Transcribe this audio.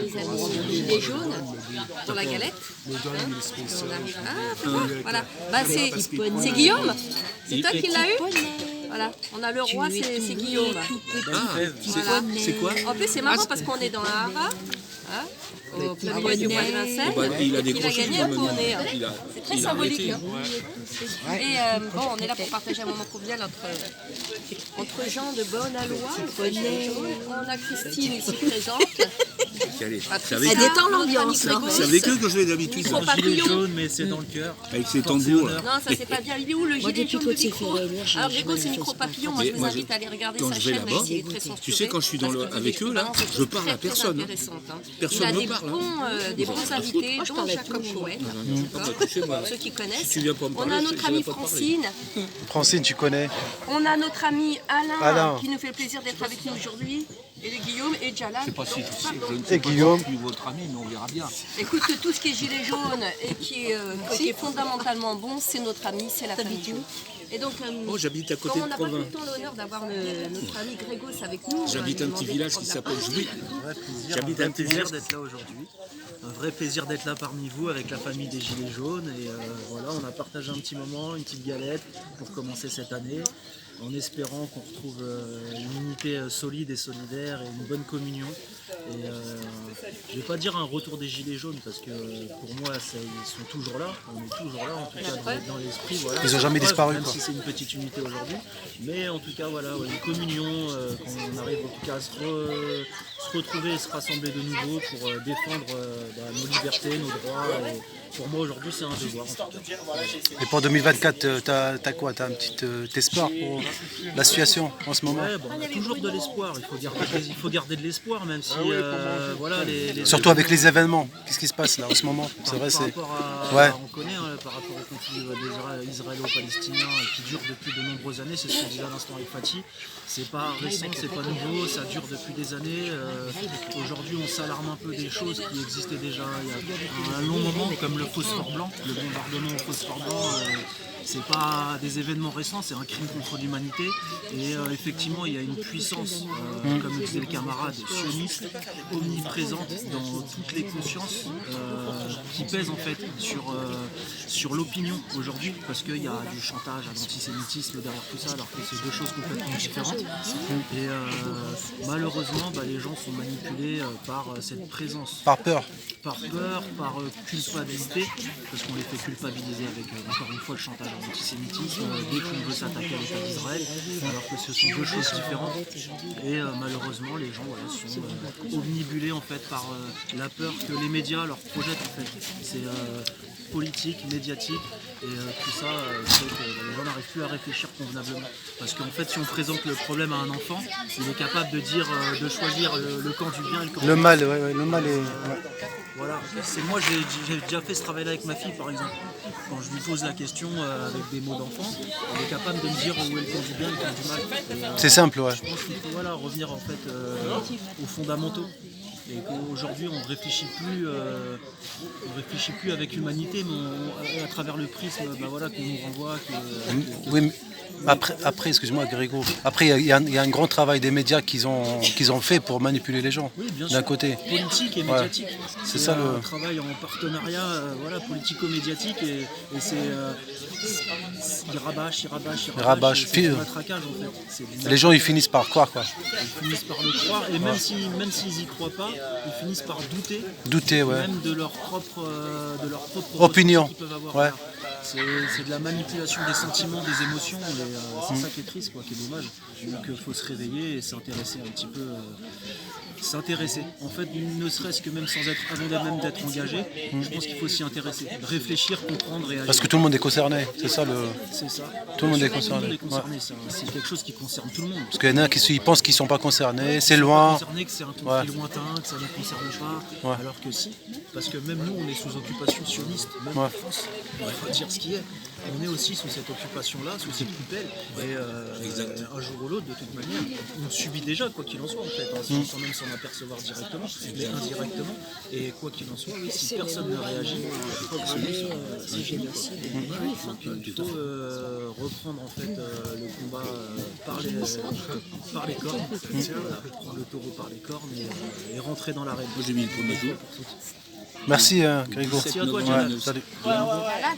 les amis gilets jaunes pour la galette. On arrive. Ah, faut voir, voilà. Bah, c'est Guillaume. C'est toi qui l'as eu. Voilà, on a le roi, c'est Guillaume. Ah, c'est quoi? En plus, c'est marrant parce qu'on est dans la Hara, hein, au plein milieu du bois de Vincennes. Il a Il a décroché gagné un poney. C'est très il a arrêté, symbolique. hein. Et bon, on est là pour partager un moment convivial entre gens de bonne aloi. On a Christine ici présente. Elle détend l'ambiance. C'est avec eux que je vais d'habitude. Micro papillon. Jaune, mais c'est dans le cœur. Avec ses tambours. Non, ça c'est pas bien. Il est où le gilet jaune de micro? Alors Grégo, c'est micro papillon. Moi, je vous invite à aller regarder quand sa je vais chaîne. là-bas, Il est très censuré. tu sais, quand je suis avec eux, là, je parle à personne. Personne Il a ne parle. des bons invités, dont Jacob Chouette. Ceux qui connaissent. On a notre amie Francine. Francine, tu connais? On a notre ami Alain, Alain. qui nous fait le plaisir d'être avec nous aujourd'hui. Et le Guillaume et Jalal. Je sais pas si tu sais, je ne Et sais pas Guillaume. si tu es votre ami, mais on verra bien. Écoute, tout ce qui est gilet jaune et qui est fondamentalement bon, c'est notre ami, c'est la famille Jaune. Et donc, Moi, j'habite à côté comme on de n'a pas tout Provins. le temps l'honneur d'avoir notre ami Grégos avec nous. J'habite un petit village qui s'appelle Jouy. J'habite un petit plaisir village. d'être là aujourd'hui. Un vrai plaisir d'être là parmi vous avec la famille des Gilets jaunes. Et voilà, on a partagé un petit moment, une petite galette pour commencer cette année, en espérant qu'on retrouve une unité solide et solidaire et une bonne communion. Et je ne vais pas dire un retour des Gilets jaunes parce que pour moi ils sont toujours là, on est toujours là en tout cas dans l'esprit. Voilà. Ils n'ont jamais disparu, Même quoi. si c'est une petite unité aujourd'hui. Mais en tout cas voilà, une communion, qu'on arrive en tout cas à se retrouver et se rassembler de nouveau pour défendre nos libertés, nos droits. Et pour moi aujourd'hui c'est un devoir en tout cas. Et pour 2024, t'as quoi? T'as un petit espoir pour la situation en ce moment? Ouais, bon, on a toujours de l'espoir, il faut garder de l'espoir même si voilà, les Surtout avec les événements. Qu'est-ce qui se passe là en ce moment? C'est vrai, par c'est... rapport à, Ouais. on connaît par rapport au conflit israélo-palestinien qui dure depuis de nombreuses années, c'est ce qu'on disait à l'instant avec Fatih. C'est pas récent, c'est pas nouveau, ça dure depuis des années. Aujourd'hui, on s'alarme un peu des choses qui existaient déjà il y a un long moment, comme le phosphore blanc, le bombardement au phosphore blanc. C'est pas des événements récents, c'est un crime contre l'humanité. Et effectivement, il y a une puissance, comme le disait le camarade, sioniste, omniprésente dans toutes les consciences, qui pèse en fait sur l'opinion aujourd'hui, parce qu'il y a du chantage à l'antisémitisme derrière tout ça, alors que c'est deux choses complètement différentes. Et malheureusement, les gens sont manipulés par cette présence. Par peur. Par peur, par culpabilité, parce qu'on les fait culpabiliser avec, encore une fois, le chantage à l'antisémitisme, dès qu'on veut s'attaquer à l'État d'Israël, alors que ce sont deux choses différentes. Et malheureusement, les gens sont omnibulés en fait par la peur que les médias leur projettent en fait. C'est politique, médiatique, et tout ça fait que les gens n'arrivent plus à réfléchir convenablement. Parce qu'en fait, si on présente le problème à un enfant, il est capable de dire, de choisir le camp du bien et le camp du Le mal. mal, ouais, le mal est... ouais. Voilà, moi j'ai déjà fait ce travail-là avec ma fille par exemple. Quand je lui pose la question avec des mots d'enfant, elle est capable de me dire où est le camp du bien et le camp du mal. C'est simple, ouais. Je pense qu'il faut revenir en fait aux fondamentaux. Et qu'aujourd'hui on ne réfléchit plus avec l'humanité, mais à travers le prisme qu'on nous renvoie. Oui, mais après excuse-moi Grégo, après il y a un grand travail des médias qu'ils ont fait pour manipuler les gens, Oui, bien d'un sûr. Côté. Politique et médiatique. C'est ça un le... travail en partenariat politico-médiatique et c'est ils rabâchent. rabâchent. C'est du matraquage en fait. C'est du Les gens ils finissent par croire quoi. Ils finissent par le croire et même s'ils y croient pas, ils finissent par douter Ouais. même de leur propre Opinion. ressenti qu'ils peuvent avoir. Ouais. C'est de la manipulation des sentiments, des émotions, et c'est ça qui est triste, qui est dommage. Donc il faut se réveiller et s'intéresser un petit peu. S'intéresser. En fait, ne serait-ce que même sans être, avant même d'être engagé, je pense qu'il faut s'y intéresser, réfléchir, comprendre et agir. Parce que tout le monde est concerné, c'est ça le... C'est ça. Tout le monde est Tout le monde concerné. est concerné, c'est quelque chose qui concerne tout le monde. Parce qu'il y en a qui pensent qu'ils ne sont pas concernés, c'est Ils sont loin. pas concernés, que c'est un conflit lointain, que ça ne concerne pas, Ouais. alors que si, parce que même nous on est sous occupation sioniste, même en France, il faut dire ce qui est. On est aussi sous cette occupation-là, sous cette tutelle, et un jour ou l'autre, de toute manière, on subit déjà, quoi qu'il en soit, en fait, sans même s'en apercevoir directement, mais indirectement, et quoi qu'il en soit, oui, si personne ne réagit, c'est fini, quoi. Donc il faut reprendre en fait le combat par les cornes, prendre le taureau par les cornes et rentrer dans l'arène. Moi j'ai mis le premier jour. Merci Grégo. Merci à toi, Ouais, Jonathan. salut. Voilà.